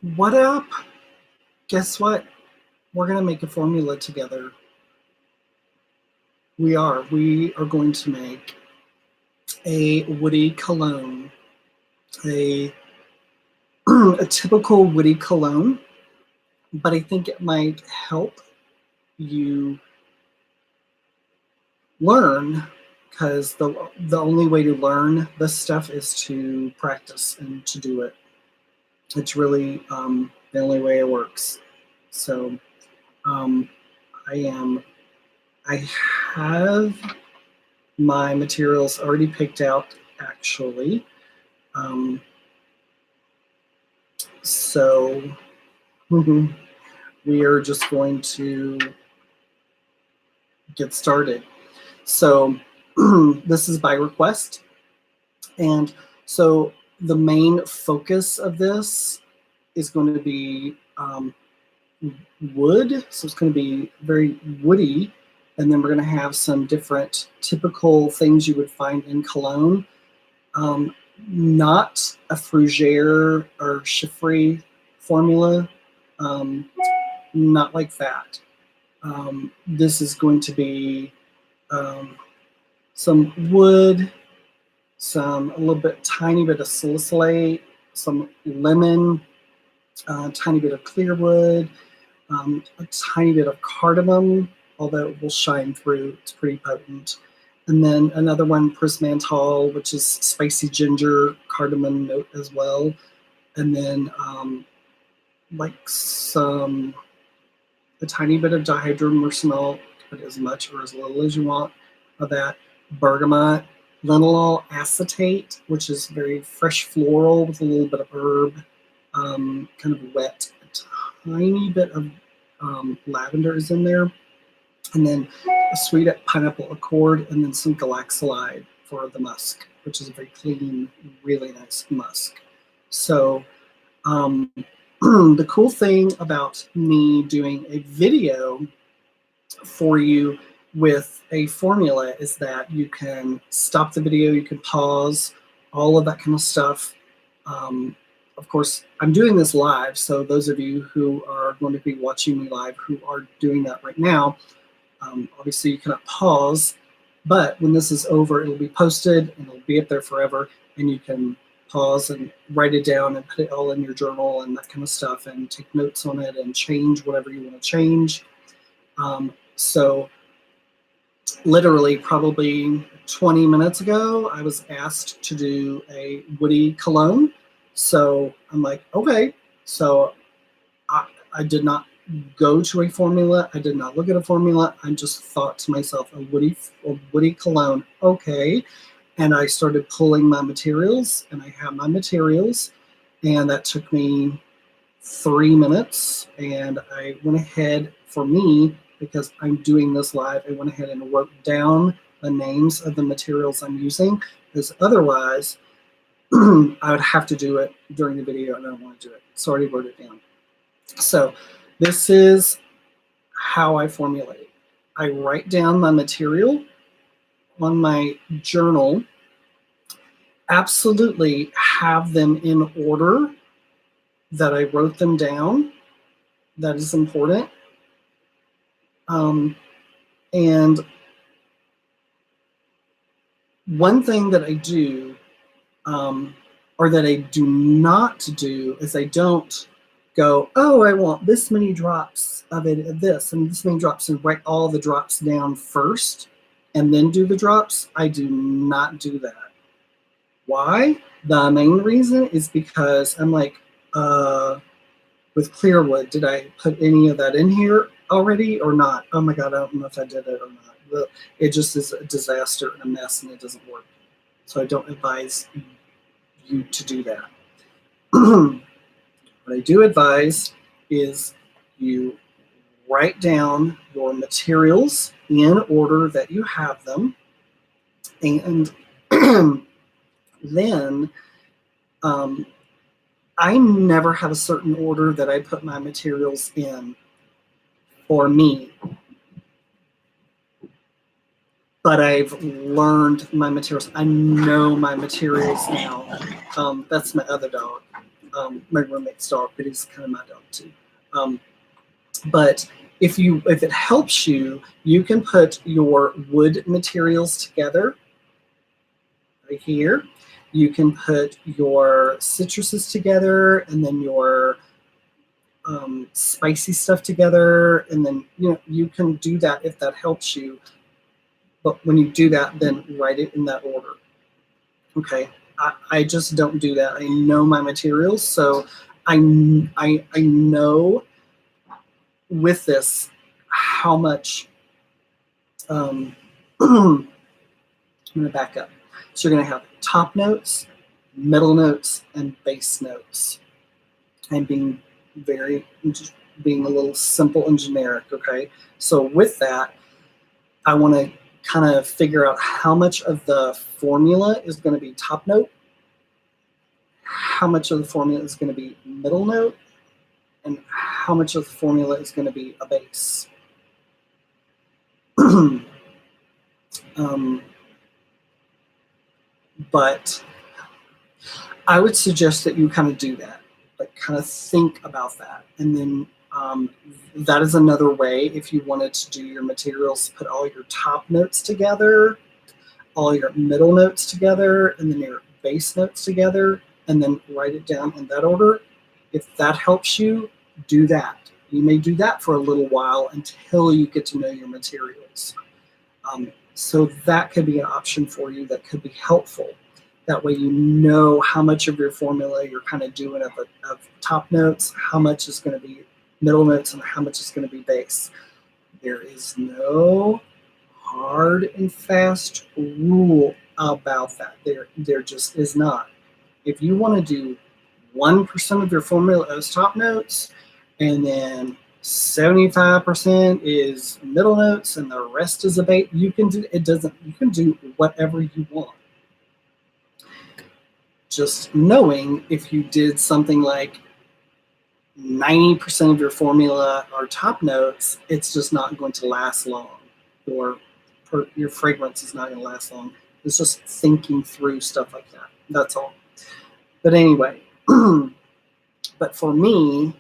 What up? Guess what? We're going to make a formula together. We are. We are going to make a woody cologne, a, a typical woody cologne, but I think it might help you learn, because the only way to learn this stuff is to practice and to do it. It's really the only way it works. So um, I have my materials already picked out, actually. So we are just going to get started. So this is by request. And so the main focus of this is going to be wood. So it's going to be very woody. And then we're going to have some different typical things you would find in Cologne. Not a fougere or chiffre formula. Not like that. This is going to be some wood, a little bit, tiny bit of salicylate, some lemon, a tiny bit of clear wood, a tiny bit of cardamom, although it will shine through. It's pretty potent. And then another one, prismantol, which is spicy ginger, cardamom note as well. And then like a tiny bit of dihydromercinol, put as much or as little as you want of that. Bergamot, linalool acetate, which is very fresh floral with a little bit of herb, kind of wet. A tiny bit of lavender is in there. And then a sweet pineapple accord, and then some galaxolide for the musk, which is a very clean, really nice musk. So the cool thing about me doing a video for you with a formula is that you can stop the video, you can pause, all of that kind of stuff. Of course, I'm doing this live, so those of you who are going to be watching me live who are doing that right now, obviously you cannot pause, but when this is over, it'll be posted and it'll be up there forever, and you can pause and write it down and put it all in your journal and that kind of stuff and take notes on it and change whatever you want to change. So literally probably 20 minutes ago, I was asked to do a woody cologne. So I'm like, okay. So I did not go to a formula. I did not look at a formula. I just thought to myself, a woody cologne, okay. And I started pulling my materials, and I have my materials, and that took me 3 minutes. And I went ahead, for me, because I'm doing this live, I went ahead and wrote down the names of the materials I'm using, because otherwise I would have to do it during the video, and I don't want to do it. So I already wrote it down. So this is how I formulate. I write down my material on my journal, absolutely have them in order that I wrote them down. That is important. And one thing that I do, or that I do not do, is I don't go, oh, I want this many drops of it, of this, and this many drops, and write all the drops down first and then do the drops. I do not do that. Why? The main reason is because I'm like, with Clearwood, did I put any of that in here already or not? Oh my God, I don't know if I did it or not. It just is a disaster and a mess, and it doesn't work. So I don't advise you to do that. What I do advise is you write down your materials in order that you have them, and then I never have a certain order that I put my materials in for me. But I've learned my materials. I know my materials now. That's my other dog. my roommate's dog, but he's kind of my dog too. But if it helps you, you can put your wood materials together right here. You can put your citruses together, and then your spicy stuff together, and then you can do that if that helps you. But when you do that, then write it in that order. Okay, I just don't do that. I know my materials, so I know with this how much. I'm going to back up. So you're going to have top notes, middle notes, and base notes. I'm being being a little simple and generic. Okay, so with that, I want to kind of figure out how much of the formula is going to be top note, how much of the formula is going to be middle note, and how much of the formula is going to be a base. But I would suggest that you kind of do that, like kind of think about that. And then that is another way, if you wanted to do your materials, put all your top notes together, all your middle notes together, and then your base notes together, and then write it down in that order. If that helps you, do that. You may do that for a little while until you get to know your materials. So that could be an option for you that could be helpful. That way you know how much of your formula you're kind of doing of top notes, how much is going to be middle notes, and how much is going to be base. There is no hard and fast rule about that. There just is not. If you want to do 1% of your formula as top notes, and then 75% is middle notes, and the rest is a base, you can do it. You can do whatever you want. Just knowing if you did something like 90% of your formula are top notes, it's just not going to last long, or your fragrance is not going to last long. It's just thinking through stuff like that. That's all. But anyway, but for me,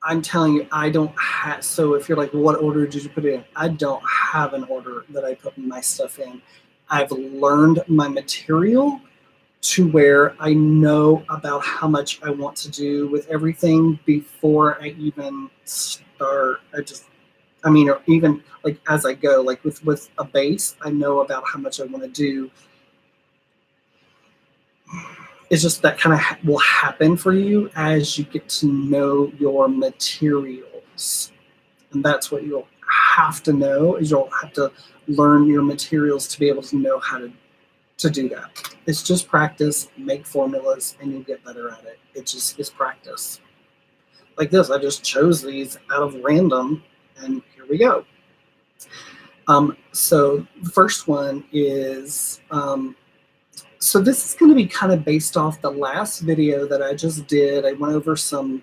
I'm telling you, I don't have, so if you're like, what order did you put it in? I don't have an order that I put my stuff in. I've learned my material to where I know about how much I want to do with everything before I even start. Or even like as I go, like with a base, I know about how much I want to do. It's just that kind of will happen for you as you get to know your materials. And that's what you'll have to know, is you'll have to learn your materials to be able to know how to do that. It's just practice, make formulas, and you'll get better at it. It's practice. Like this, I just chose these out of random, and here we go. So the first one is, so this is going to be kind of based off the last video that I just did. I went over some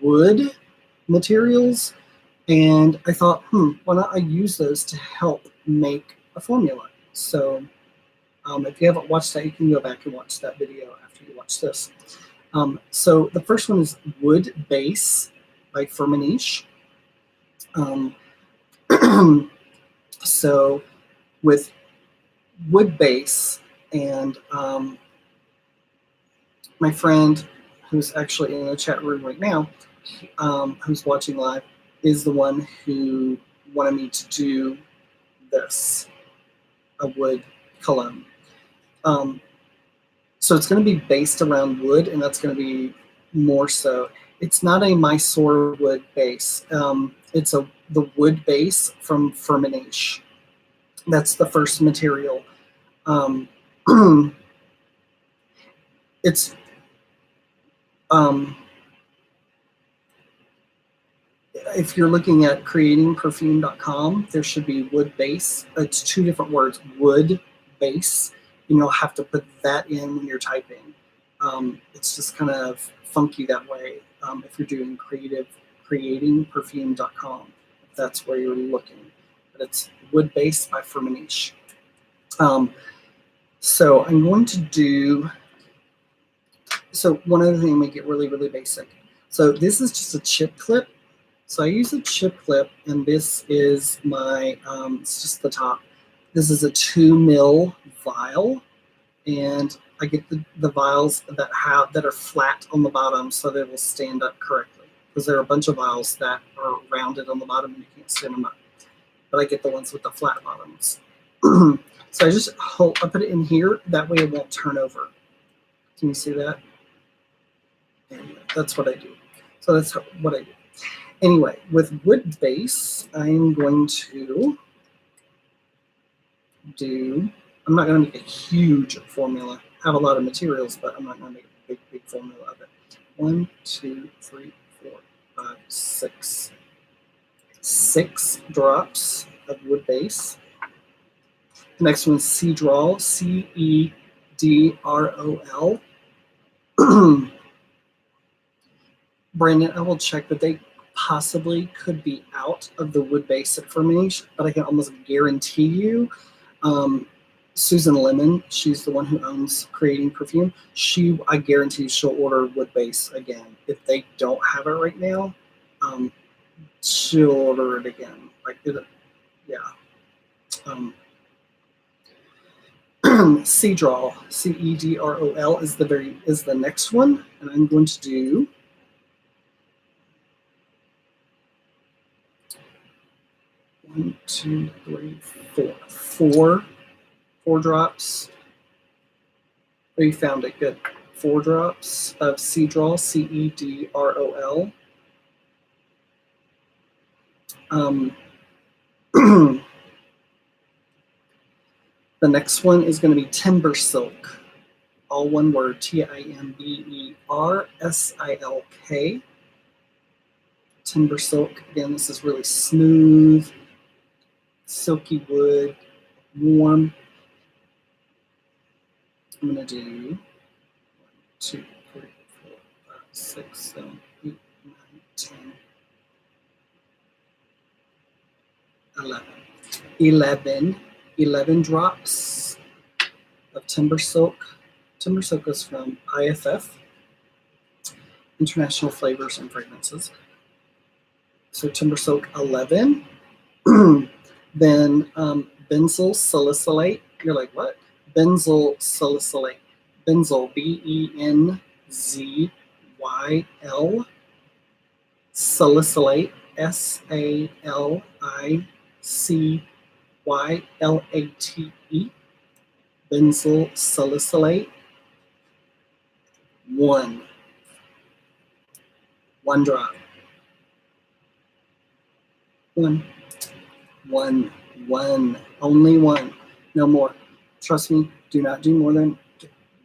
wood materials, and I thought, why not I use those to help make a formula? So if you haven't watched that, you can go back and watch that video after you watch this. So the first one is Wood Base by Formulating. So with wood base, and my friend who's actually in the chat room right now, who's watching live, is the one who wanted me to do this, a wood cologne. So it's going to be based around wood, and that's going to be more so. It's not a Mysore wood base. It's the wood base from Formulating. That's the first material. It's if you're looking at creatingperfume.com, there should be wood base. It's two different words, wood base. You'll have to put that in when you're typing. It's just kind of funky that way. If you're doing creatingperfume.com, that's where you're looking. But it's wood base by Formulating. So I'm going to do So one other thing, make it really, really basic. So this is just a chip clip. So I use a chip clip, and this is my, it's just the top. This is a 2 ml vial, and I get the vials that are flat on the bottom so they will stand up correctly. Because there are a bunch of vials that are rounded on the bottom and you can't stand them up. But I get the ones with the flat bottoms. So I put it in here, that way it won't turn over. Can you see that? And that's what I do. So that's what I do. Anyway, with wood base, I'm going to I'm not going to make a huge formula. I have a lot of materials, but I'm not going to make a big formula of it. 1, 2, 3, 4, 5, 6. 6 drops of wood base. The next one is Cedrol, Cedrol. Brandon, I will check, but they possibly could be out of the wood base at fermentation, but I can almost guarantee you, Susan Lemon, she's the one who owns Creating Perfume. I guarantee she'll order wood base again. If they don't have it right now, she'll order it again. Yeah. Cedrol, Cedrol is the next one, and I'm going to do 1, 2, 3, 4. 4 drops. Oh, you found it. Good. 4 drops of Cedrol, Cedrol. The next one is going to be Timber Silk. All one word, Timbersilk. Timber Silk. Again, this is really smooth, silky wood, warm. I'm going to do 1, 2, 3, 4, 5, 6, 7, 8, 9, 10, 11 drops of Timber Silk. Timber Silk is from IFF, International Flavors and Fragrances. So Timber Silk 11. Then benzyl salicylate. You're like, what? Benzyl salicylate. Benzyl, Benzyl. Salicylate, Salicylate. Benzyl salicylate. 1 drop. 1. Only 1. No more. Trust me, do not do more than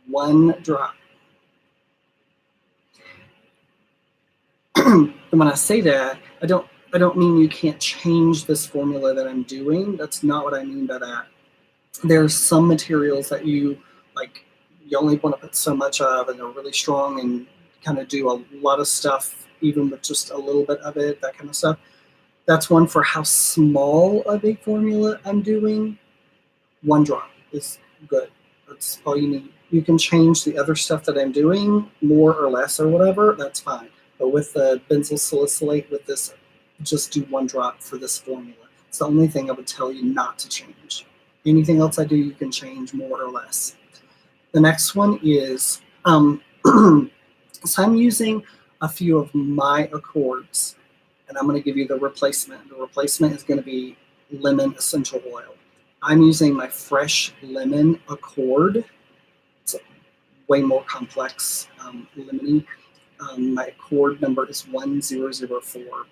1 drop. And when I say that, I don't mean you can't change this formula that I'm doing. That's not what I mean by that. There's some materials that you only want to put so much of, and they're really strong and kind of do a lot of stuff, even with just a little bit of it, that kind of stuff. That's one for how small of a formula I'm doing. 1 drop is good. That's all you need. You can change the other stuff that I'm doing, more or less or whatever, that's fine. But with the benzyl salicylate, with this, just do 1 drop for this formula. It's the only thing I would tell you not to change. Anything else I do, you can change more or less. The next one is, so I'm using a few of my accords, and I'm going to give you the replacement. The replacement is going to be lemon essential oil. I'm using my fresh lemon accord. It's way more complex, lemony. My accord number is 1004.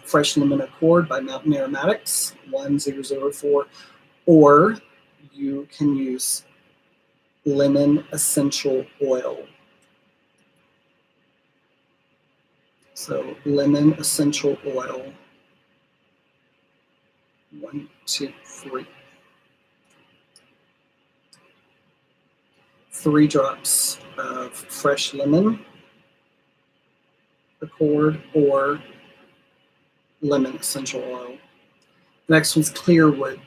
Fresh lemon accord by Aromatics, 1004. Or you can use lemon essential oil. So lemon essential oil. 1, 2, 3. 3 drops of fresh lemon accord or lemon essential oil. The next one's Clearwood.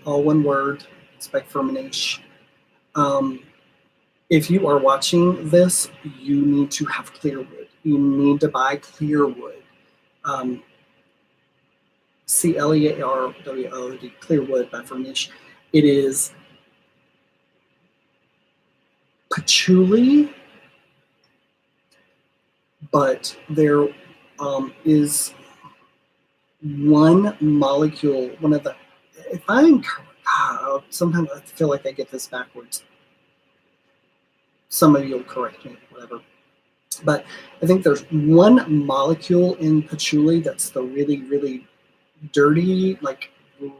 All one word. It's by Fermentation. If you are watching this, you need to have clear wood. You need to buy clear wood. Clearwood, clear wood by Furnish. It is patchouli, but there is one molecule, one of the, if I'm, sometimes I feel like I get this backwards. Some of you will correct me, whatever. But I think there's one molecule in patchouli that's the really, really dirty, like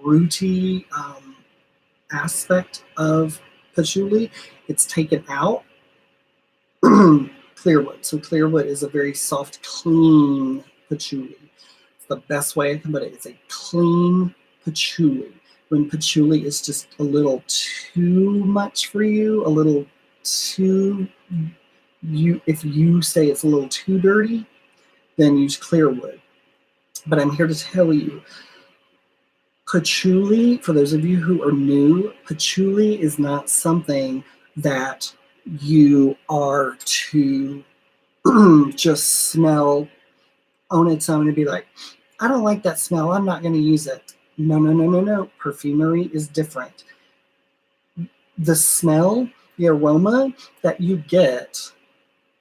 rooty aspect of patchouli. It's taken out. Clearwood. So clearwood is a very soft, clean patchouli. It's the best way I can put it. It's a clean patchouli. When patchouli is just a little too much for you, a little too, if you say it's a little too dirty, then use clearwood. But I'm here to tell you, patchouli, for those of you who are new, patchouli is not something that you are to just smell on its own and be like, I don't like that smell, I'm not going to use it. No, no, no, no, no. Perfumery is different. The smell, the aroma that you get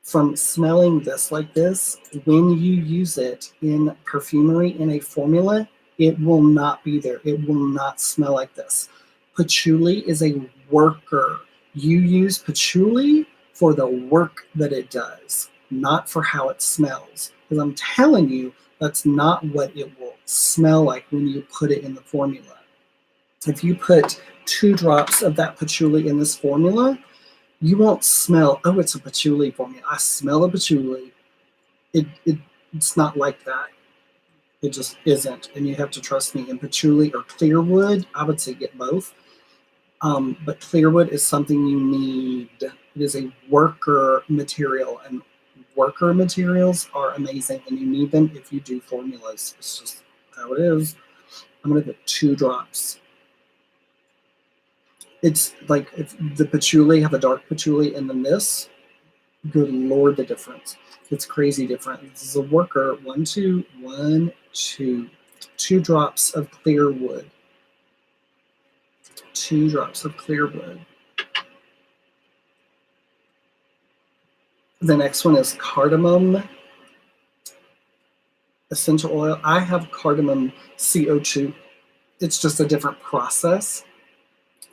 from smelling this like this, when you use it in perfumery in a formula, it will not be there. It will not smell like this. Patchouli is a worker. You use patchouli for the work that it does, not for how it smells. Because I'm telling you, that's not what it will smell like when you put it in the formula. If you put 2 drops of that patchouli in this formula, you won't smell, oh, it's a patchouli formula. I smell a patchouli. It's not like that. It just isn't. And you have to trust me. In patchouli or clearwood, I would say get both. But clearwood is something you need. It is a worker material, and worker materials are amazing, and you need them if you do formulas. It's just how it is. I'm going to put 2 drops. It's like if the patchouli, have a dark patchouli, and then this, good Lord, the difference. It's crazy different. This is a worker. 1, 2, 1, 2. 2 drops of clear wood. 2 drops of clear wood. The next one is cardamom essential oil. I have cardamom CO2. It's just a different process.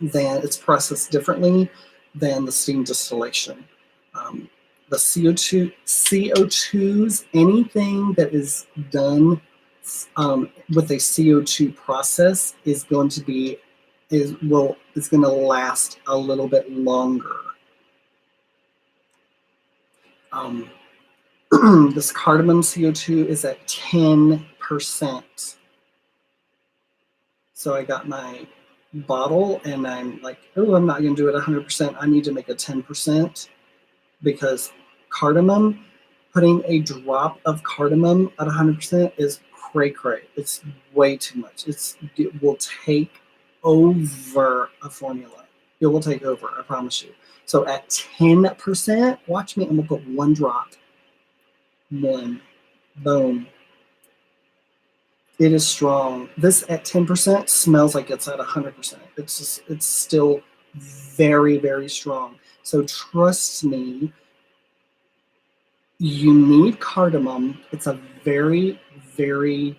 It's processed differently than the steam distillation. The CO2s, anything that is done with a CO2 process is going to last a little bit longer. This cardamom CO2 is at 10%. So I got my bottle and I'm like, oh, I'm not going to do it 100%. I need to make a 10% because cardamom, putting a drop of cardamom at 100% is cray-cray. It's way too much. It will take over a formula. It will take over, I promise you. So at 10%, watch me, I'm going to put 1 drop. 1. Boom. It is strong. This at 10% smells like it's at 100%. It's still very, very strong. So trust me, you need cardamom. It's a very, very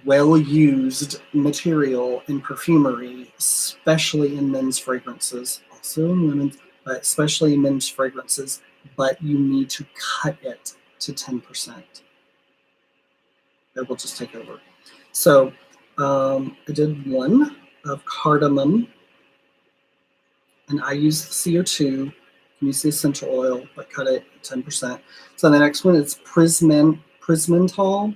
well-used material in perfumery, especially in men's fragrances, also in women's, but especially in men's fragrances, but you need to cut it to 10%. It will just take over. So I did 1 of cardamom, and I use CO2. You can use the essential oil, but cut it at 10%. So the next one is prismantol, Prismantol.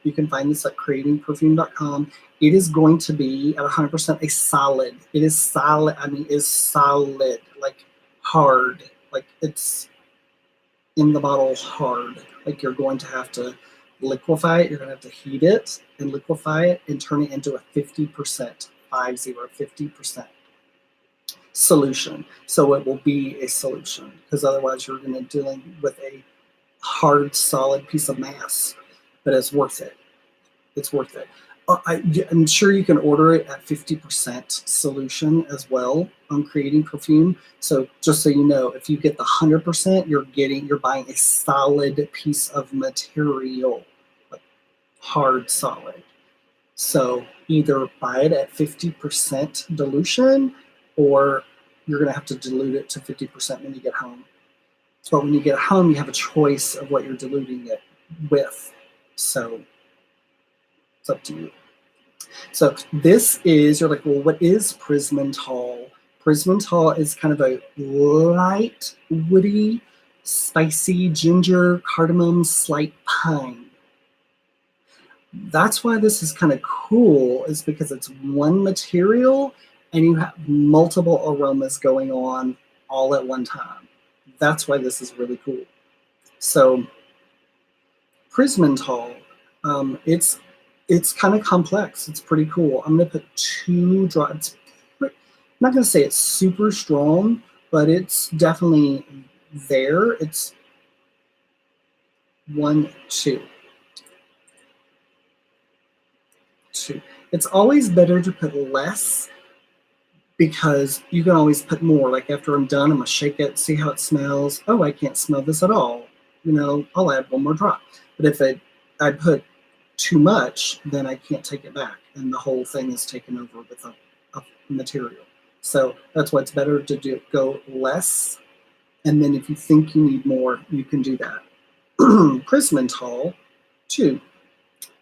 You can find this at creatingperfume.com. It is going to be at 100% a solid. It is solid. I mean, it's solid, like hard. Like it's in the bottle hard. Like you're going to have to liquefy it. You're going to have to heat it and liquefy it and turn it into a 50%, 50% solution. So it will be a solution, because otherwise you're going to dealing with a hard, solid piece of mass. But it's worth it. It's worth it. I'm sure you can order it at 50% solution as well on Creating Perfume. So just so you know, if you get the 100%, you're buying a solid piece of material, like hard, solid. So either buy it at 50% dilution, or you're going to have to dilute it to 50% when you get home. But when you get home, you have a choice of what you're diluting it with. So it's up to you. So this is, you're like, well, what is Prismentol? Prismentol is kind of a light, woody, spicy ginger, cardamom, slight pine. That's why this is kind of cool, is because it's one material and you have multiple aromas going on all at one time. That's why this is really cool. So Prismentol, it's kind of complex. It's pretty cool. I'm going to put 2 drops. I'm not going to say it's super strong, but it's definitely there. It's 1, 2. It's always better to put less, because you can always put more. Like after I'm done, I'm going to shake it, see how it smells. Oh, I can't smell this at all. I'll add 1 more drop. But if I put too much, then I can't take it back, and the whole thing is taken over with a material. So that's why it's better to go less, and then if you think you need more, you can do that. Prismentol 2.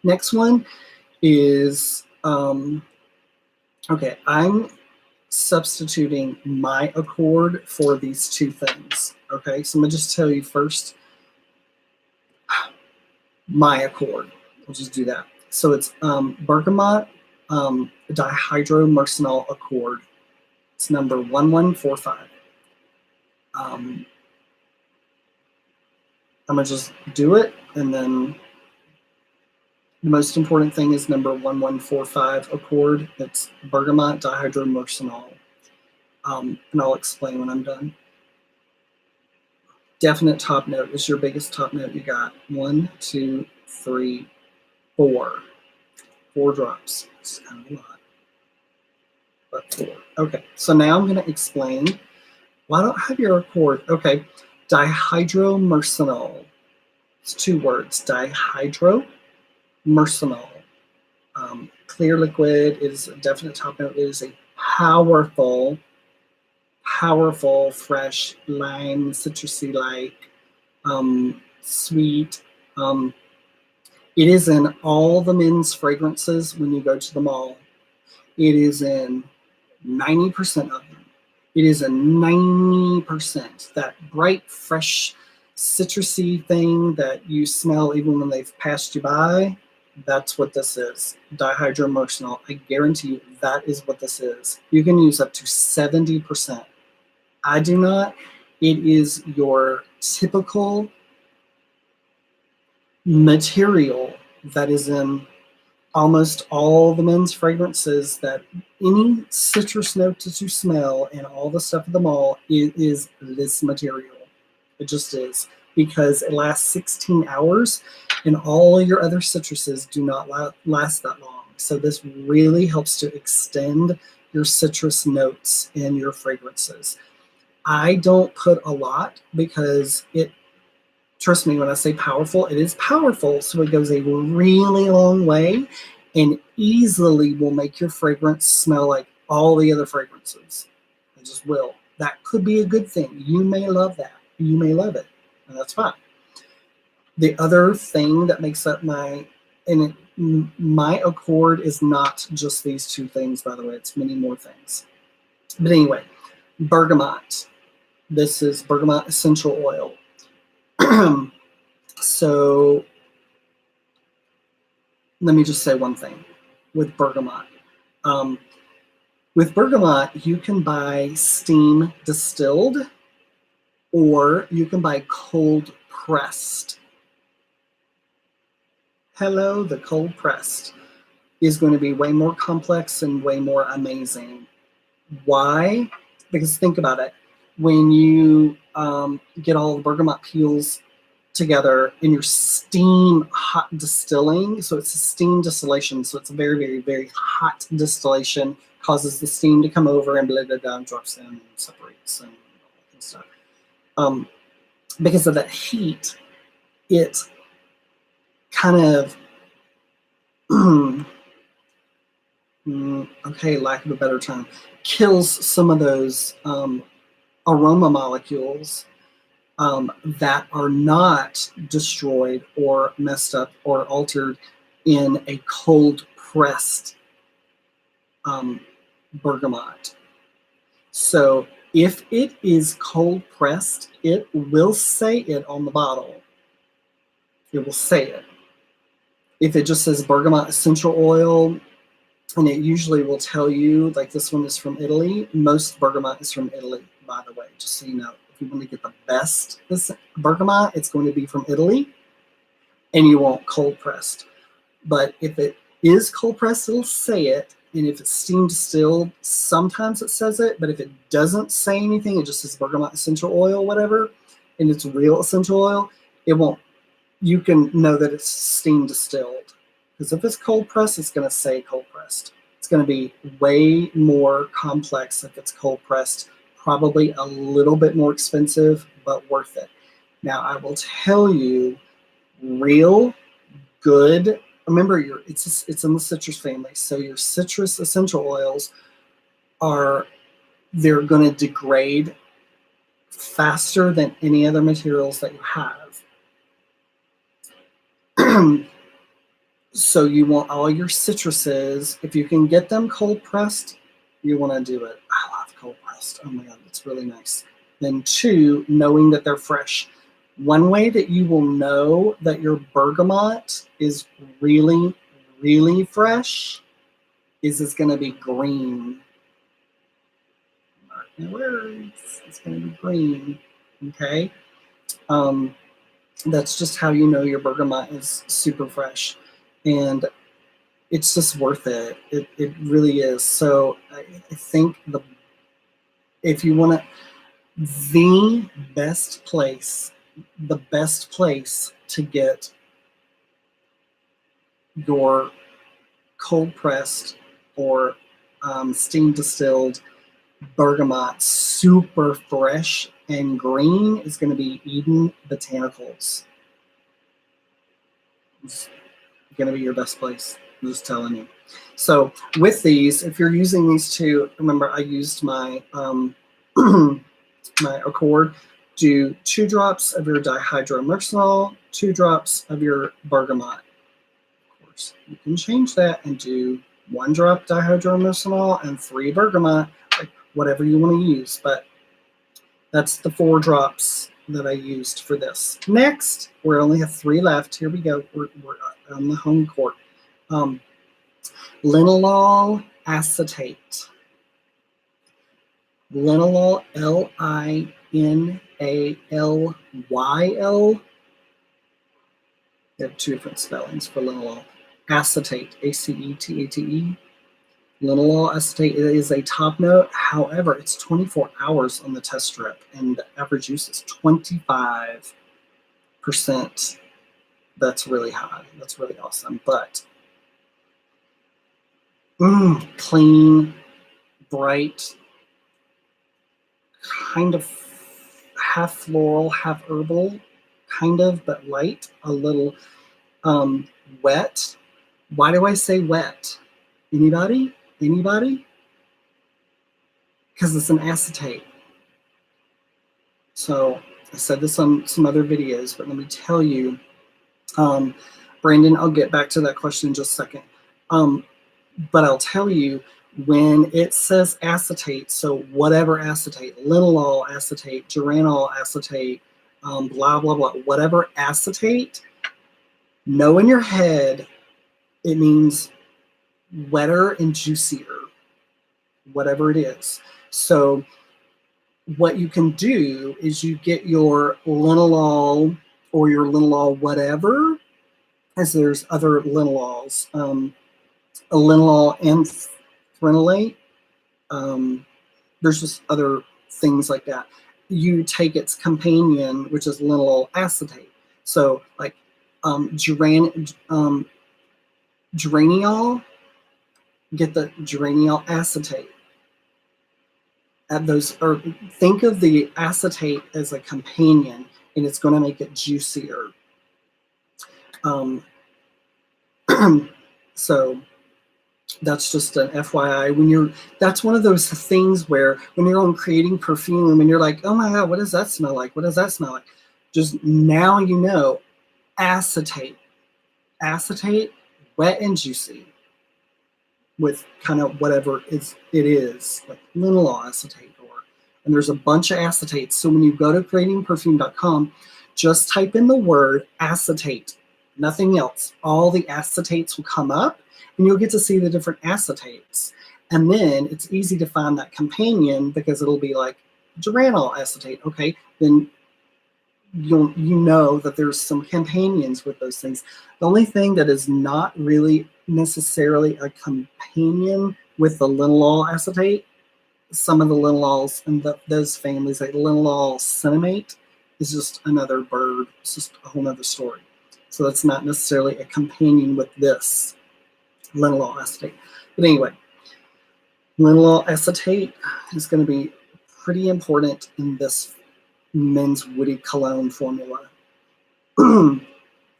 Next one is okay. I'm substituting my accord for these 2 things. Okay, so I'm gonna just tell you first my accord. We'll just do that. So it's bergamot dihydromercenol accord. It's number 1145. I'm gonna just do it, and then the most important thing is number 1145 accord. It's bergamot dihydromercenol. And I'll explain when I'm done. Definite top note is your biggest top note you got. 1, 2, 3, 4. 4 drops. It's kind of a lot, but 4. Okay, so now I'm going to explain. Well, I don't have your accord. Okay, dihydromercenol. It's 2 words. Dihydromercenol. Clear liquid is a definite top note. It is a powerful, fresh lime, citrusy-like, sweet. It is in all the men's fragrances when you go to the mall. It is in 90% of them. It is in 90%. That bright, fresh, citrusy thing that you smell even when they've passed you by. That's what this is. Dihydromercenol. I guarantee you that is what this is. You can use up to 70%. I do not. It is your typical material that is in almost all the men's fragrances, that any citrus note that you smell and all the stuff at the mall, it is this material. It just is, because it lasts 16 hours and all your other citruses do not last that long. So this really helps to extend your citrus notes in your fragrances. I don't put a lot, because trust me when I say powerful, it is powerful. So it goes a really long way and easily will make your fragrance smell like all the other fragrances. It just will. That could be a good thing. You may love that. You may love it, and that's fine. The other thing that makes up my accord is not just these 2 things, by the way. It's many more things. But anyway, bergamot. This is bergamot essential oil. So let me just say one thing with bergamot. With bergamot, you can buy steam distilled, or you can buy cold pressed. hello, the cold pressed is going to be way more complex and way more amazing. Why? Because think about it. When you get all the bergamot peels together in your steam hot distilling, so it's a steam distillation, so it's a very, very, very hot distillation, causes the steam to come over and blah, blah, blah, drops in and separates and all that kind of stuff. Because of that heat, it kind of, okay, lack of a better term, kills some of those aroma molecules that are not destroyed or messed up or altered in a cold pressed bergamot. So if it is cold pressed, it will say it on the bottle. It will say it. If it just says bergamot essential oil, and it usually will tell you, like this one is from Italy. Most bergamot is from Italy, by the way, just so you know. If you want to get the best bergamot, it's going to be from Italy, and you want cold pressed. But if it is cold pressed, it'll say it. And if it's steam distilled, sometimes it says it. But if it doesn't say anything, it just says bergamot essential oil, whatever, and it's real essential oil, it won't. You can know that it's steam distilled. Because if it's cold pressed, it's going to say cold pressed. It's going to be way more complex if it's cold pressed, probably a little bit more expensive, but worth it. Now, I will tell you, real good, remember, it's in the citrus family, so your citrus essential oils they're going to degrade faster than any other materials that you have. So you want all your citruses, if you can get them cold pressed, you want to do it. I love cold pressed. Oh my God, it's really nice. Then 2, knowing that they're fresh. One way that you will know that your bergamot is really, really fresh is it's going to be green. Mark my words, it's going to be green. Okay? That's just how you know your bergamot is super fresh. And it's just worth it. It really is. So I think if you want to, the best place to get your cold pressed or steam distilled bergamot super fresh and green is going to be Eden Botanicals. It's going to be your best place. I'm just telling you. So with these, if you're using these 2, remember I used my my Accord. Do 2 drops of your dihydromercenol, 2 drops of your bergamot. Of course, you can change that and do 1 drop dihydromercenol and 3 bergamot, like whatever you want to use. But that's the 4 drops that I used for this. Next, we only have 3 left. Here we go. We're on the home court. Linalool acetate. Linalool, L-I-N-A-L-Y-L. They have 2 different spellings for linalool. Acetate, A-C-E-T-A-T-E. Linalool acetate is a top note. However, it's 24 hours on the test strip, and the average use is 25%. That's really high. That's really awesome. But clean, bright, kind of half floral, half herbal, kind of, but light, a little wet. Why do I say wet? Anybody? Anybody? Because it's an acetate. So I said this on some other videos, but let me tell you, Brandon, I'll get back to that question in just a second. But I'll tell you, when it says acetate, so whatever acetate, linalool acetate, geranol acetate, blah, blah, blah, whatever acetate, know in your head it means wetter and juicier, whatever it is. So what you can do is you get your linalool or your linalool whatever, as there's other linolols, a linalol and threnolate. There's just other things like that. You take its companion, which is linalool acetate. So like geraniol, get the geraniol acetate. Add those, or think of the acetate as a companion, and it's going to make it juicier. So that's just an FYI. That's one of those things where when you're on creating perfume and you're like, oh my God, what does that smell like? What does that smell like? Just now you know, acetate, wet and juicy, with kind of whatever it is, like linalool acetate, and there's a bunch of acetates. So when you go to creatingperfume.com, just type in the word acetate, nothing else. All the acetates will come up, and you'll get to see the different acetates. And then it's easy to find that companion because it'll be like geraniol acetate. Okay, then you know that there's some companions with those things. The only thing that is not really necessarily a companion with the linalool acetate, some of the linalols and those families, like linalool cinnamate, is just another bird. It's just a whole other story. So that's not necessarily a companion with this linalool acetate. But anyway, linalool acetate is going to be pretty important in this men's woody cologne formula.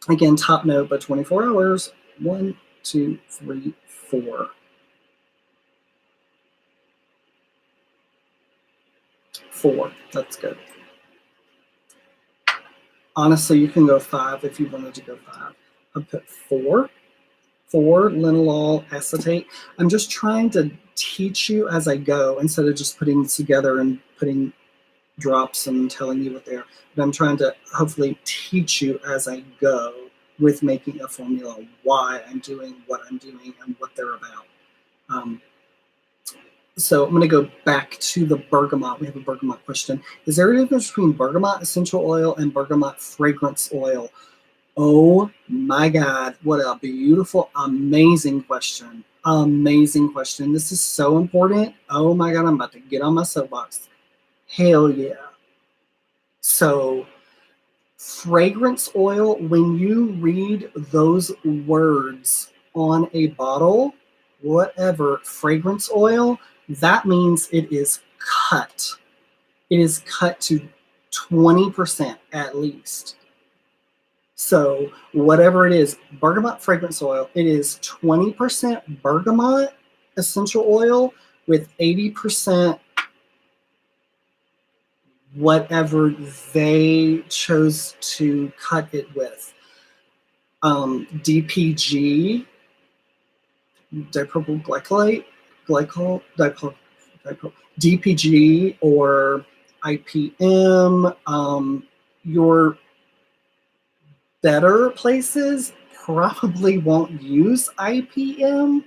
Again, top note, but 24 hours. 1, 2, 3, 4. 4. That's good. Honestly, you can go 5 if you wanted to go 5. I'll put 4. 4 linalool acetate. I'm just trying to teach you as I go instead of just putting it together and putting drops and telling you what they are. But I'm trying to hopefully teach you as I go with making a formula, why I'm doing what I'm doing and what they're about. So I'm going to go back to the bergamot. We have a bergamot question. Is there a difference between bergamot essential oil and bergamot fragrance oil? Oh my God, what a beautiful, amazing question. Amazing question. This is so important. Oh my God, I'm about to get on my soapbox. Hell yeah. So fragrance oil, when you read those words on a bottle, whatever, fragrance oil, that means it is cut. It is cut to 20% at least. So whatever it is, bergamot fragrance oil, it is 20% bergamot essential oil with 80% whatever they chose to cut it with. DPG, dipropyl glycolate, DPG or IPM, your better places probably won't use IPM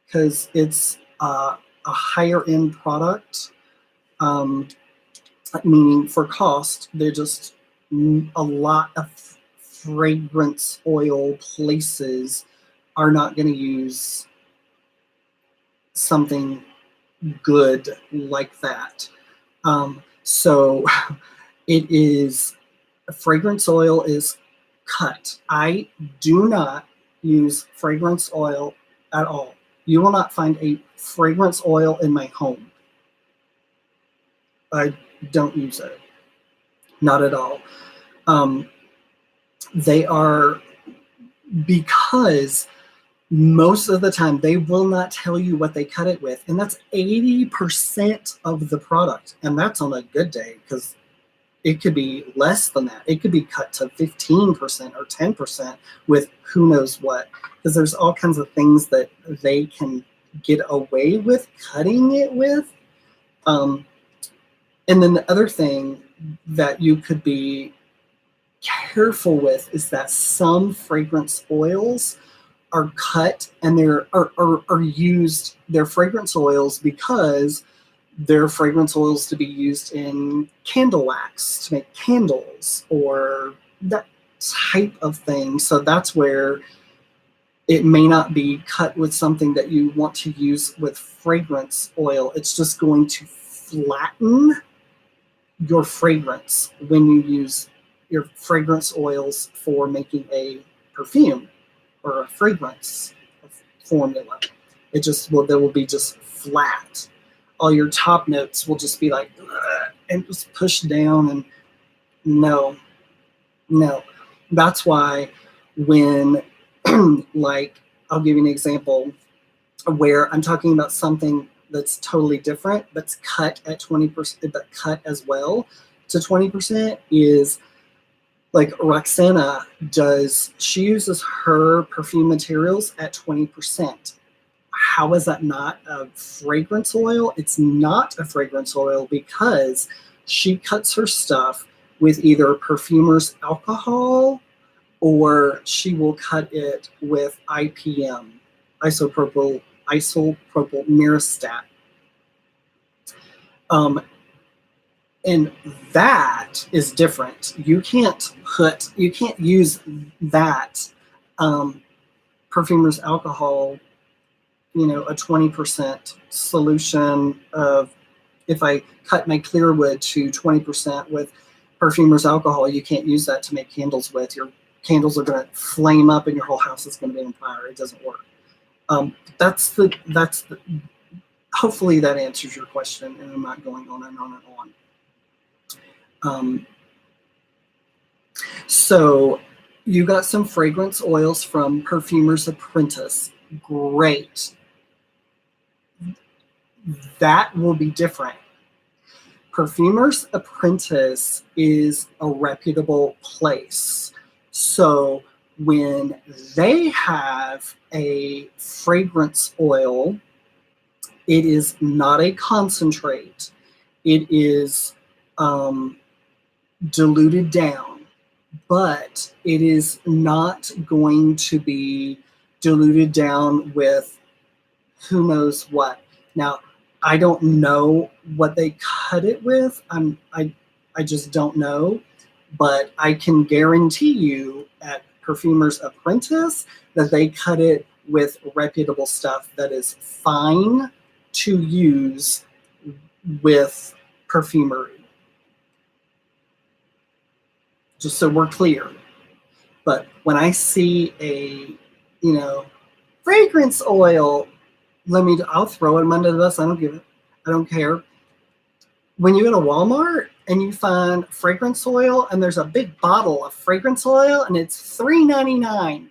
because it's a higher end product. Meaning for cost, they're just a lot of fragrance oil places are not going to use something good like that. So it is, fragrance oil is cut. I do not use fragrance oil at all. You will not find a fragrance oil in my home. I don't use it. Not at all. They are, because most of the time they will not tell you what they cut it with. And that's 80% of the product. And that's on a good day, because it could be less than that. It could be cut to 15% or 10% with who knows what. Because there's all kinds of things that they can get away with cutting it with. And then the other thing that you could be careful with is that some fragrance oils are cut and are used, they're fragrance oils because they're fragrance oils to be used in candle wax to make candles, or that type of thing. So that's where it may not be cut with something that you want to use with fragrance oil. It's just going to flatten your fragrance when you use your fragrance oils for making a perfume or a fragrance formula. It just will, they will be just flat. All your top notes will just be like, and just push down, and no. That's why when, like, I'll give you an example where I'm talking about something that's totally different, but's cut at 20%, but cut as well to 20%, is like Roxana does. She uses her perfume materials at 20%. How is that not a fragrance oil? It's not a fragrance oil because she cuts her stuff with either perfumer's alcohol, or she will cut it with IPM, isopropyl myristat. And that is different. You can't use that perfumer's alcohol, a 20% solution of, if I cut my clear wood to 20% with perfumer's alcohol, you can't use that to make candles with. Your candles are going to flame up and your whole house is going to be on fire. It doesn't work. That's the hopefully that answers your question, and I'm not going on and on and on. So you got some fragrance oils from Perfumer's Apprentice. Great. That will be different. Perfumer's Apprentice is a reputable place. So when they have a fragrance oil, it is not a concentrate. It is diluted down, but it is not going to be diluted down with who knows what. Now, I don't know what they cut it with. I just don't know. But I can guarantee you at Perfumer's Apprentice that they cut it with reputable stuff that is fine to use with Perfumery. Just so we're clear. But when I see a, fragrance oil, I'll throw it under the bus. I don't care. When you go to Walmart and you find fragrance oil and there's a big bottle of fragrance oil and it's $3.99.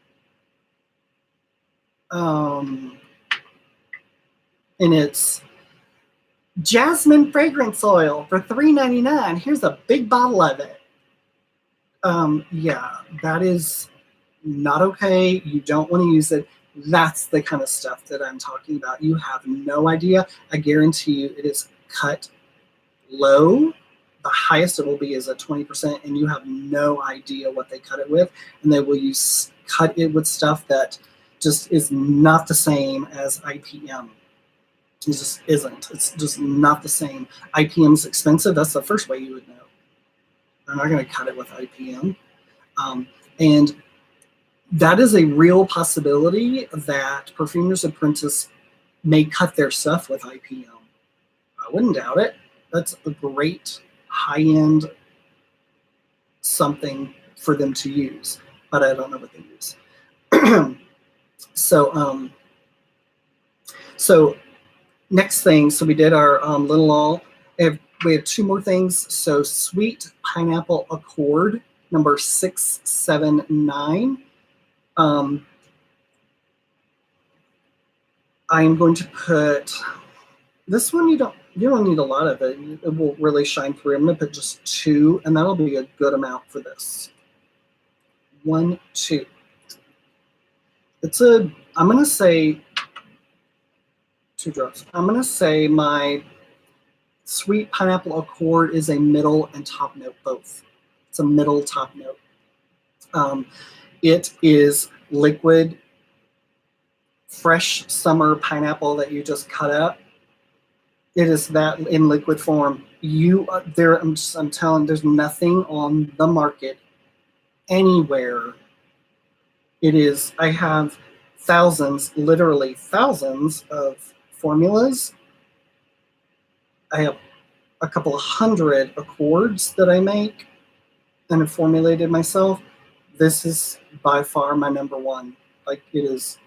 And it's jasmine fragrance oil for $3.99. Here's a big bottle of it. Yeah, that is not okay. You don't want to use it. That's the kind of stuff that I'm talking about. You have no idea. I guarantee you it is cut low. The highest it will be is at 20%, and you have no idea what they cut it with. And they will cut it with stuff that just is not the same as IPM. It just isn't. It's just not the same. IPM is expensive. That's the first way you would know. They're not going to cut it with IPM. And that is a real possibility that Perfumer's Apprentice may cut their stuff with IPM. I wouldn't doubt it. That's a great high-end something for them to use, but I don't know what they use. So next thing, so we did our little all. We have two more things. So Sweet Pineapple Accord, number 679. I'm going to put this one. You don't need a lot of it. It will really shine through. I'm going to put just 2, and that'll be a good amount for this. 1, 2. I'm going to say 2 drops. I'm going to say my Sweet Pineapple Accord is a middle and top note both. It's a middle top note. It is liquid, fresh summer pineapple that you just cut up. It is that in liquid form. I'm telling, there's nothing on the market anywhere. It is, I have thousands, literally thousands of formulas. I have a couple of hundred accords that I make and have formulated myself. This is by far my number one. Like it is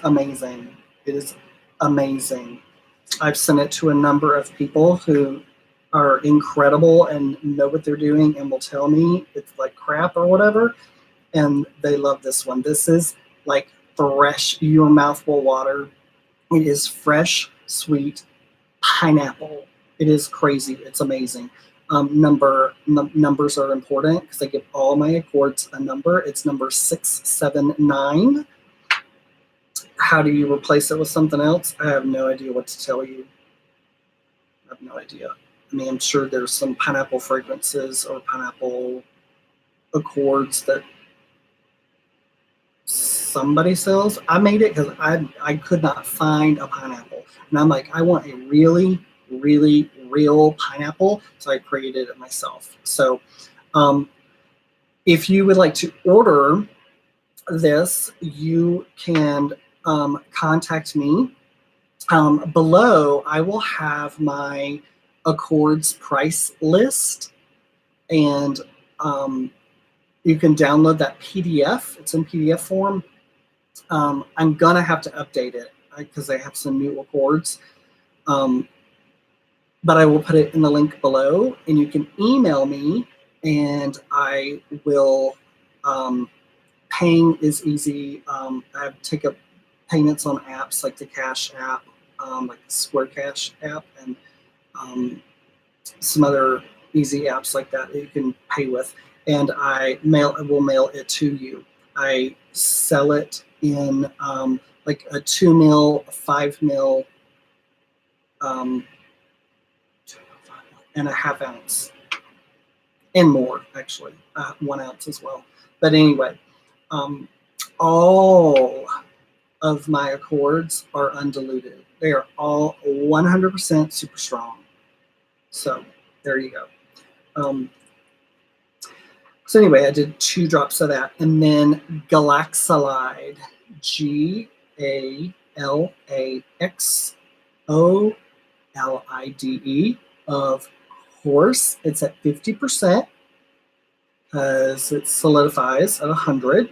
amazing. It is amazing. I've sent it to a number of people who are incredible and know what they're doing and will tell me it's like crap or whatever. And they love this one. This is like fresh, your mouth will water. It is fresh, sweet pineapple. It is crazy. It's amazing. Numbers are important because I give all my accords a number. It's number 679. How do you replace it with something else? I have no idea what to tell you. I have no idea. I mean, I'm sure there's some pineapple fragrances or pineapple accords that somebody sells. I made it because I could not find a pineapple. And I'm like, I want a really, really real pineapple. So I created it myself. So if you would like to order this, you can contact me. Below, I will have my accords price list, and you can download that PDF. It's in PDF form. I'm gonna have to update it because I have some new accords. But I will put it in the link below, and you can email me, and I will. Paying is easy. I take up payments on apps like the Cash app, like the Square Cash app, and some other easy apps like that you can pay with. And I will mail it to you. I sell it in like a 2 mil, a 5 mil, and a half ounce, and more actually, 1 ounce as well. But anyway, all of my accords are undiluted. They are all 100% super strong. So there you go. So anyway, I did 2 drops of that, and then Galaxolide, GALAXOLIDE. Of course, it's at 50% because it solidifies at 100,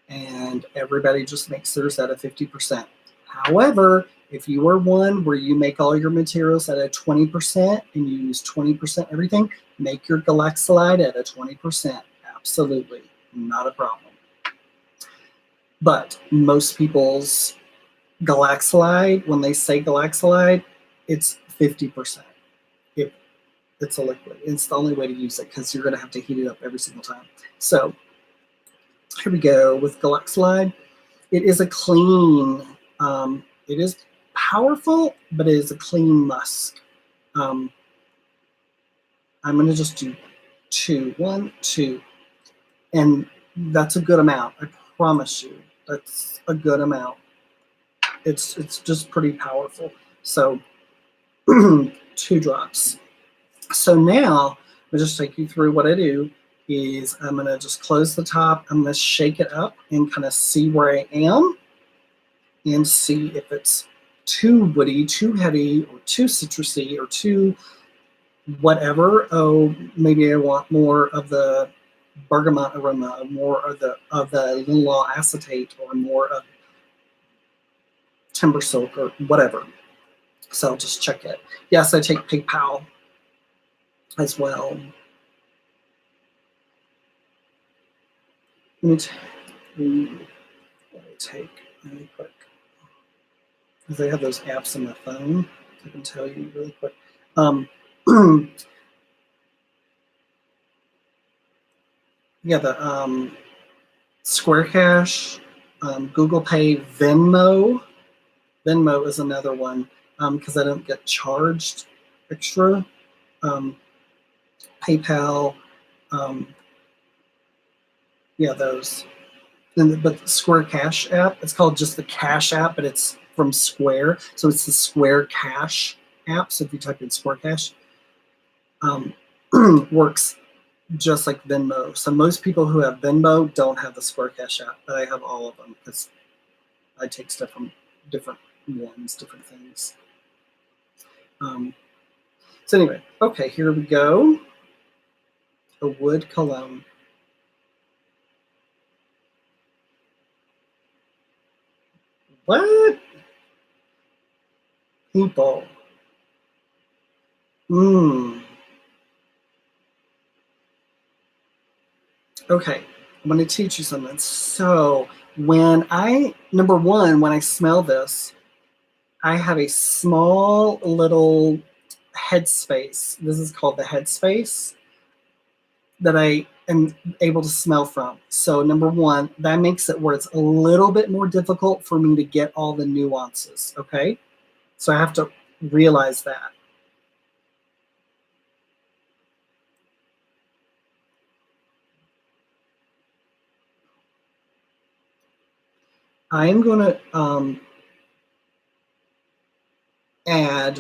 and everybody just makes theirs at a 50%. However, if you are one where you make all your materials at a 20% and you use 20% everything, make your Galaxolide at a 20%. Absolutely, not a problem. But most people's Galaxolide, when they say Galaxolide, it's 50%. If it's a liquid, it's the only way to use it because you're going to have to heat it up every single time. So here we go with Galaxolide. It is a clean, it is powerful, but it is a clean musk. I'm going to just do 2, 1, 2, and that's a good amount. I promise you, that's a good amount. It's just pretty powerful. So 2 drops. So now I'll just take you through what I do. Is I'm going to just close the top. I'm going to shake it up and kind of see where I am and see if it's too woody, too heavy, or too citrusy, or too whatever. Oh, maybe I want more of the bergamot aroma, or more of the linalool acetate, or more of timber silk, or whatever. So I'll just check it. Yes, I take PayPal as well. Let me take really quick, because I have those apps on my phone. I can tell you really quick. Yeah, the Square Cash, Google Pay, Venmo. Venmo is another one because I don't get charged extra. PayPal. Yeah, those. But the Square Cash app, it's called just the Cash app, but it's from Square. So it's the Square Cash app. So if you type in Square Cash, works just like Venmo. So most people who have Venmo don't have the Square Cash app, but I have all of them because I take stuff from different ones, different things. So anyway, okay, here we go. A wood cologne. What? People. Okay, I'm going to teach you something. So number one, when I smell this, I have a small little headspace. This is called the headspace that I am able to smell from. So number one, that makes it where it's a little bit more difficult for me to get all the nuances. Okay, so I have to realize that. I am going to add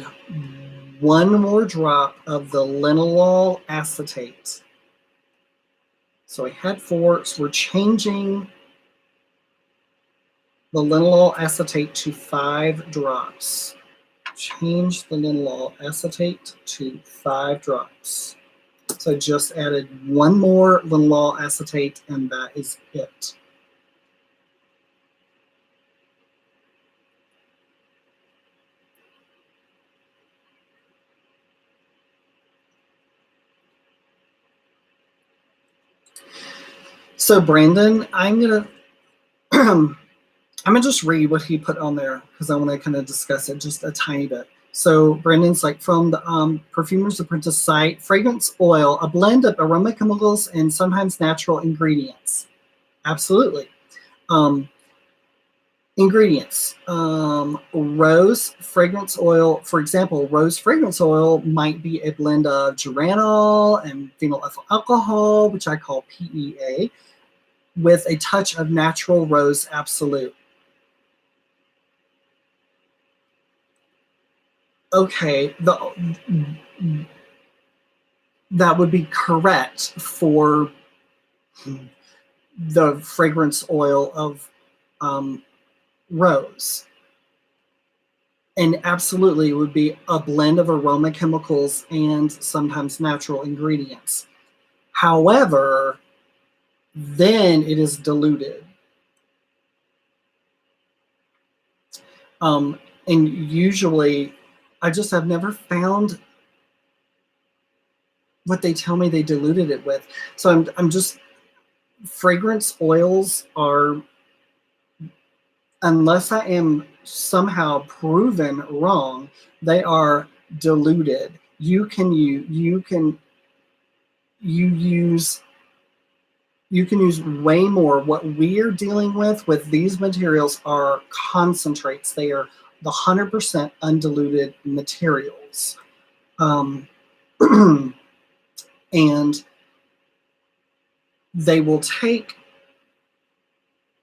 one more drop of the linalool acetate. So I had 4, so we're changing the linalool acetate to 5 drops. Change the linalool acetate to 5 drops. So I just added one more linalool acetate, and that is it. So Brandon, I'm gonna just read what he put on there because I want to kind of discuss it just a tiny bit. So Brandon's like, from the Perfumer's Apprentice site, fragrance oil, a blend of aroma chemicals and sometimes natural ingredients. Absolutely. Ingredients. Rose fragrance oil, for example, rose fragrance oil might be a blend of geranol and phenyl ethyl alcohol, which I call PEA, with a touch of natural rose absolute. Okay, that would be correct for the fragrance oil of rose. And absolutely, it would be a blend of aroma chemicals and sometimes natural ingredients. However, then it is diluted. And usually, I just have never found what they tell me they diluted it with. So I'm just, fragrance oils are, unless I am somehow proven wrong, they are diluted. You can use way more. What we're dealing with these materials are concentrates. They are the 100% undiluted materials. And they will take,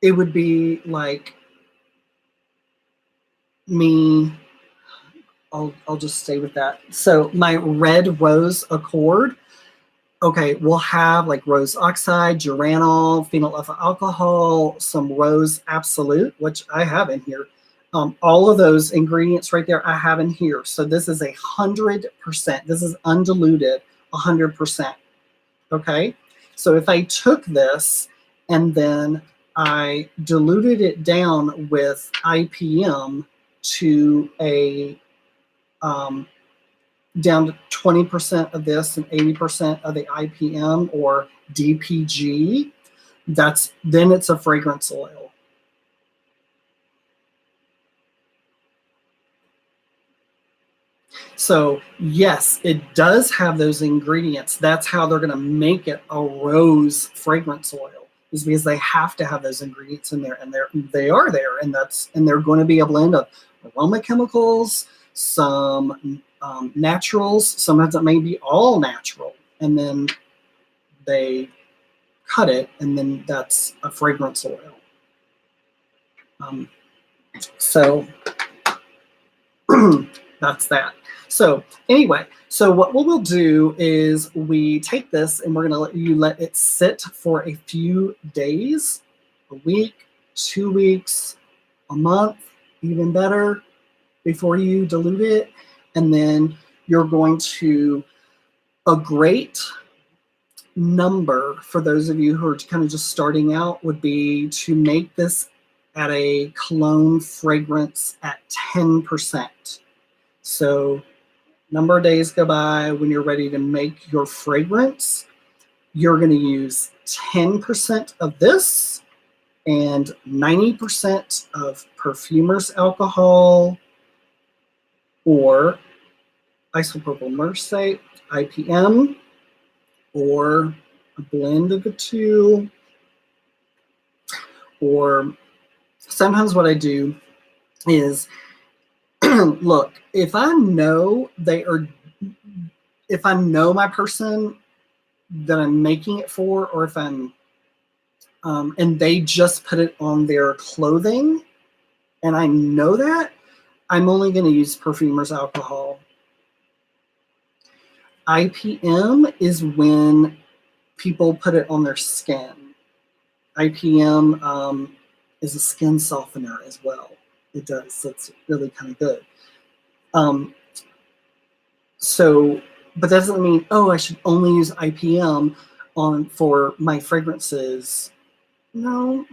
it would be like me, I'll just stay with that. So my red rose accord, okay, we'll have like rose oxide, geranol, phenyl ethyl alcohol, some rose absolute, which I have in here. All of those ingredients right there I have in here. So this is 100%. This is undiluted 100%. Okay, so if I took this and then I diluted it down with IPM to down to 20% of this and 80% of the IPM or DPG, then it's a fragrance oil. So yes, it does have those ingredients. That's how they're going to make it a rose fragrance oil, is because they have to have those ingredients in there, and they are there, and they're going to be a blend of aroma chemicals, some naturals. Sometimes it may be all natural, and then they cut it, and then that's a fragrance oil. So that's that. So anyway, so what we'll do is we take this and we're going to let it sit for a few days, a week, 2 weeks, a month, even better, before you dilute it. And then you're going to, a great number for those of you who are kind of just starting out would be to make this at a cologne fragrance at 10%. So number of days go by when you're ready to make your fragrance, you're going to use 10% of this and 90% of perfumer's alcohol or isopropyl myrcete, IPM, or a blend of the two. Or sometimes what I do is, look, if I know my person that I'm making it for, or if I'm, and they just put it on their clothing, and I know that, I'm only going to use perfumer's alcohol. IPM is when people put it on their skin. IPM is a skin softener as well. It does. It's really kind of good. But that doesn't mean, oh, I should only use IPM for my fragrances. No,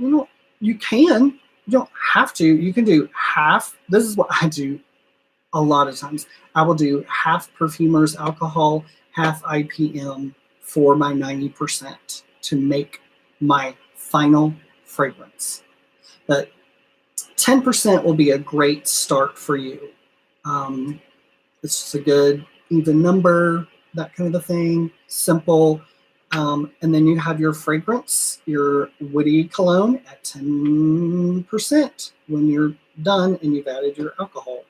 you can. You don't have to. You can do half. This is what I do a lot of times. I will do half perfumer's alcohol, half IPM for my 90% to make my final fragrance. But 10% will be a great start for you. It's just a good even number, that kind of a thing, simple. And then you have your fragrance, your woody cologne at 10% when you're done and you've added your alcohol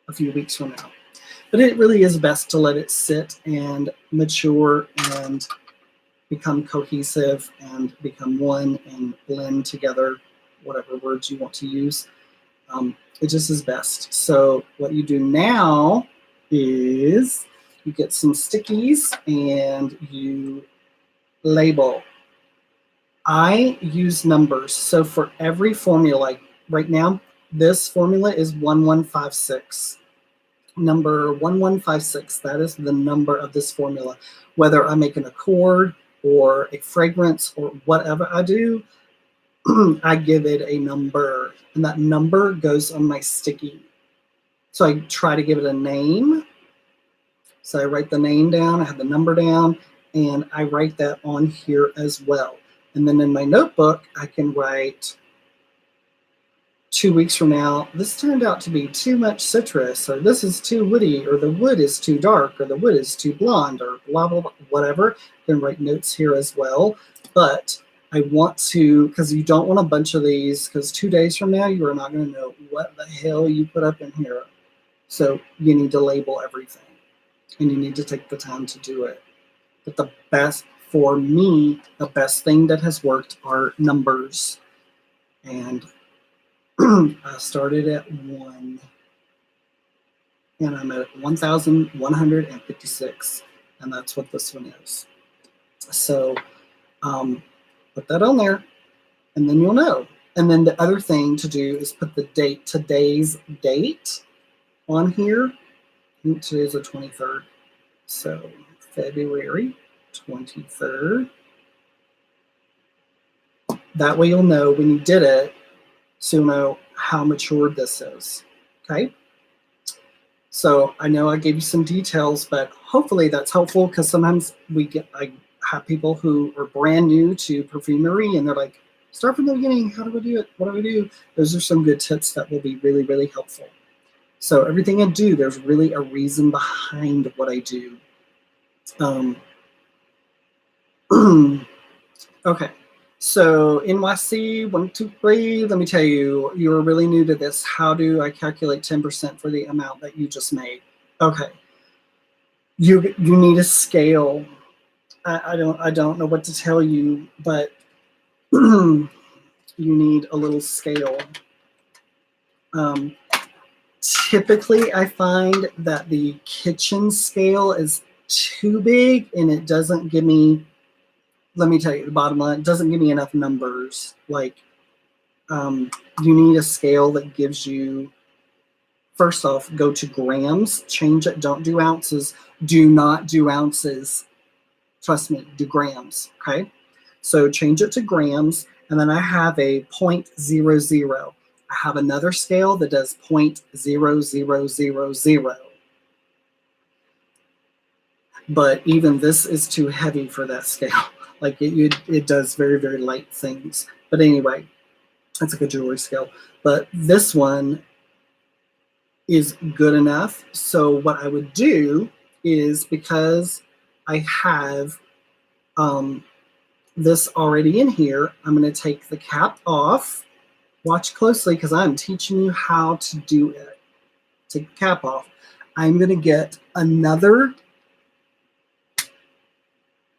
a few weeks from now. But it really is best to let it sit and mature and become cohesive and become one and blend together, whatever words you want to use. It just is best. So what you do now is you get some stickies and you label. I use numbers. So for every formula, right now, this formula is 1156. Number 1156, that is the number of this formula. Whether I'm making a cord or a fragrance or whatever I do, I give it a number, and that number goes on my sticky. So I try to give it a name. So I write the name down, I have the number down, and I write that on here as well. And then in my notebook, I can write 2 weeks from now, this turned out to be too much citrus, or this is too woody, or the wood is too dark, or the wood is too blonde, or blah, blah, blah, whatever. I can write notes here as well. But I want to, because you don't want a bunch of these, because 2 days from now, you are not going to know what the hell you put up in here. So you need to label everything, and you need to take the time to do it. But the best, for me, the best thing that has worked are numbers. And I started at 1, and I'm at 1,156, and that's what this one is. So put that on there, and then you'll know. And then the other thing to do is put the date, today's date on here. I think today's the 23rd. So February 23rd. That way you'll know when you did it, so you'll know how matured this is, okay? So I know I gave you some details, but hopefully that's helpful, because sometimes I have people who are brand new to Perfumery, and they're like, start from the beginning, how do we do it, what do we do? Those are some good tips that will be really, really helpful. So everything I do, there's really a reason behind what I do. Okay. So NYC 123, let me tell you, you're really new to this. How do I calculate 10% for the amount that you just made? Okay. You need a scale. I don't know what to tell you, but you need a little scale. Typically, I find that the kitchen scale is too big and it doesn't give me, let me tell you the bottom line, it doesn't give me enough numbers. Like, you need a scale that gives you, first off, go to grams, change it, don't do ounces. Do not do ounces. Trust me, do grams, okay? So change it to grams, and then I have a 0.00. I have another scale that does 0.0000. But even this is too heavy for that scale. Like it does very, very light things. But anyway, it's like a jewelry scale. But this one is good enough. So what I would do is, because I have this already in here, I'm going to take the cap off. Watch closely because I'm teaching you how to do it. Take the cap off. I'm going to get another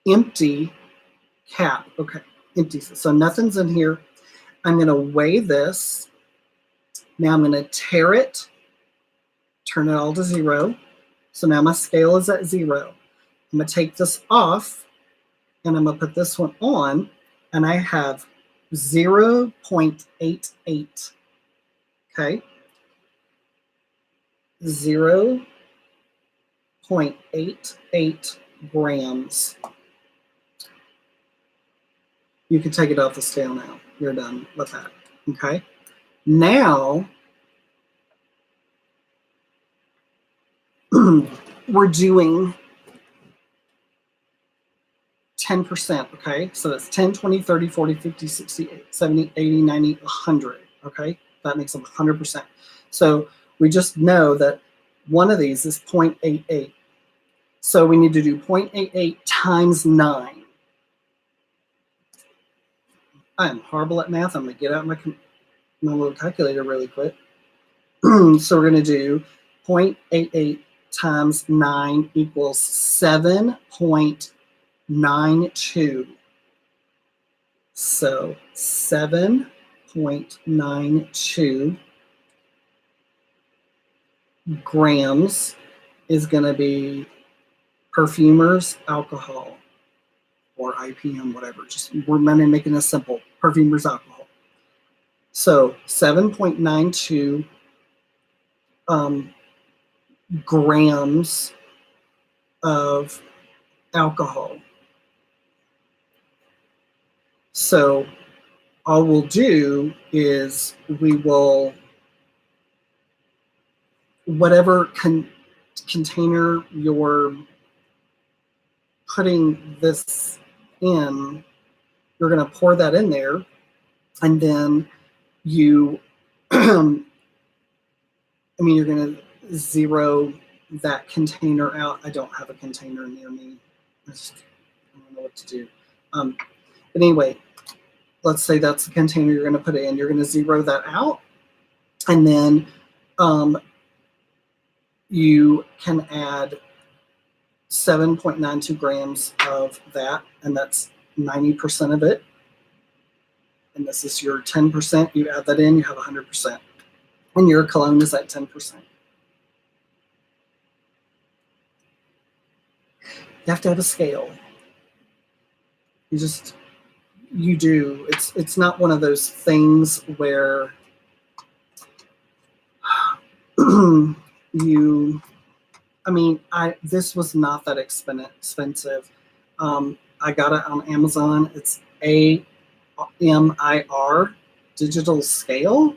empty cap. Okay, empty. So nothing's in here. I'm going to weigh this. Now I'm going to tare it, turn it all to 0. So now my scale is at 0. I'm going to take this off and I'm going to put this one on, and I have 0.88. Okay. 0.88 grams. You can take it off the scale now. You're done with that. Okay. Now we're doing 10%, okay? So that's 10, 20, 30, 40, 50, 60, 70, 80, 90, 100, okay? That makes them 100%. So we just know that one of these is 0.88. So we need to do 0.88 times 9. I am horrible at math. I'm going to get out my little calculator really quick. So we're going to do 0.88 times 9 equals 7.92. So 7.92 grams is going to be Perfumer's alcohol, or IPM, whatever. Just we're making this simple. Perfumer's alcohol. So 7.92 grams of alcohol. So all we'll do is we will, whatever container you're putting this in, you're going to pour that in there, and then you, you're going to zero that container out. I don't have a container near me. I don't know what to do. But anyway, let's say that's the container you're going to put it in. You're going to zero that out, and then you can add 7.92 grams of that, and that's 90% of it. And this is your 10%. You add that in, you have 100%. And your cologne is at 10%. You have to have a scale. You do. It's not one of those things where this was not that expensive. I got it on Amazon. It's AMIR digital scale.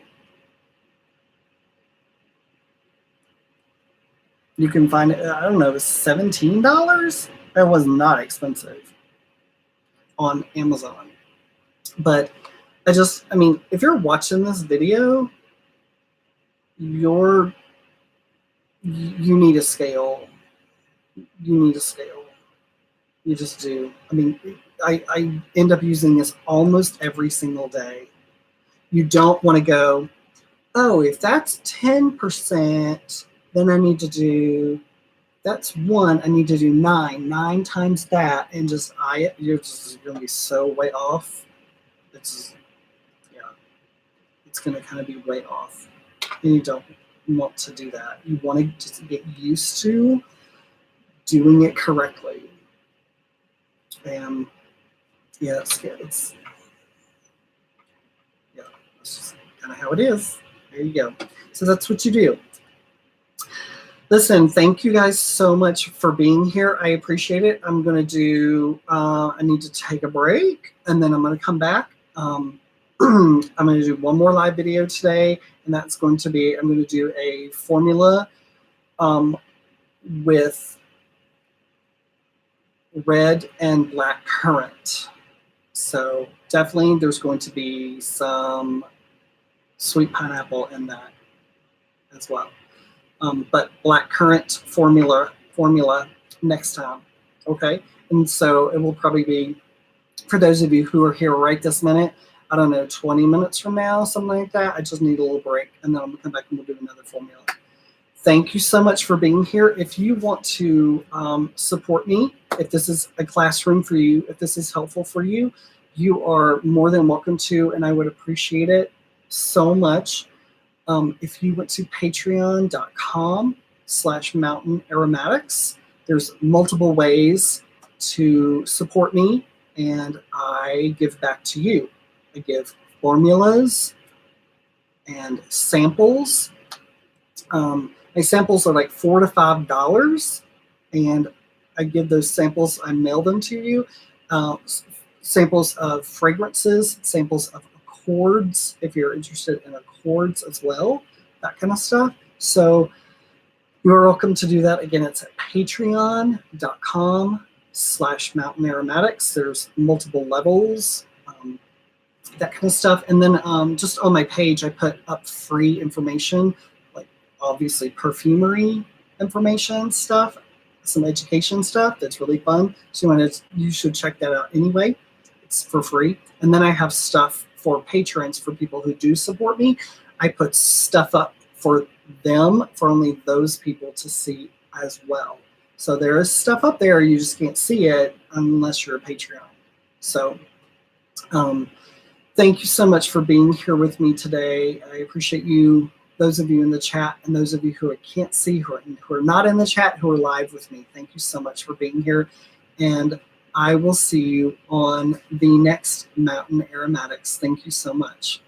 You can find it, I don't know, $17. It was not expensive on Amazon. But if you're watching this video, you need a scale. You need a scale. You just do. I end up using this almost every single day. You don't want to go, oh, if that's 10%, then I need to do, that's 1, I need to do 9. 9 times that, and you're going to be so way off. It's going to kind of be way off. And you don't. want to do that. You want to just get used to doing it correctly. And yeah, it's that's just kind of how it is. There you go. So that's what you do. Listen, thank you guys so much for being here. I appreciate it. I'm going to do, I need to take a break, and then I'm going to come back. I'm going to do one more live video today, and that's going to be, I'm going to do a formula with red and black currant. So definitely there's going to be some sweet pineapple in that as well. But black currant formula next time, okay? And so it will probably be, for those of you who are here right this minute, I don't know, 20 minutes from now, something like that. I just need a little break, and then I'm gonna come back and we'll do another formula. Thank you so much for being here. If you want to support me, if this is a classroom for you, if this is helpful for you, you are more than welcome to, and I would appreciate it so much. If you went to patreon.com/Mountain Aromatics, there's multiple ways to support me, and I give back to you. I give formulas and samples. My samples are like $4 to $5, and I give those samples, I mail them to you. Samples of fragrances, samples of accords, if you're interested in accords as well, that kind of stuff. So you're welcome to do that. Again, it's at patreon.com/Mountain Aromatics. There's multiple levels, that kind of stuff. And then just on my page, I put up free information, like obviously perfumery information stuff, some education stuff that's really fun. So you should check that out anyway. It's for free. And then I have stuff for patrons, for people who do support me. I put stuff up for them, for only those people to see as well. So there is stuff up there, you just can't see it unless you're a Patreon. So thank you so much for being here with me today. I appreciate you, those of you in the chat, and those of you who I can't see, who are not in the chat, who are live with me. Thank you so much for being here. And I will see you on the next Mountain Aromatics. Thank you so much.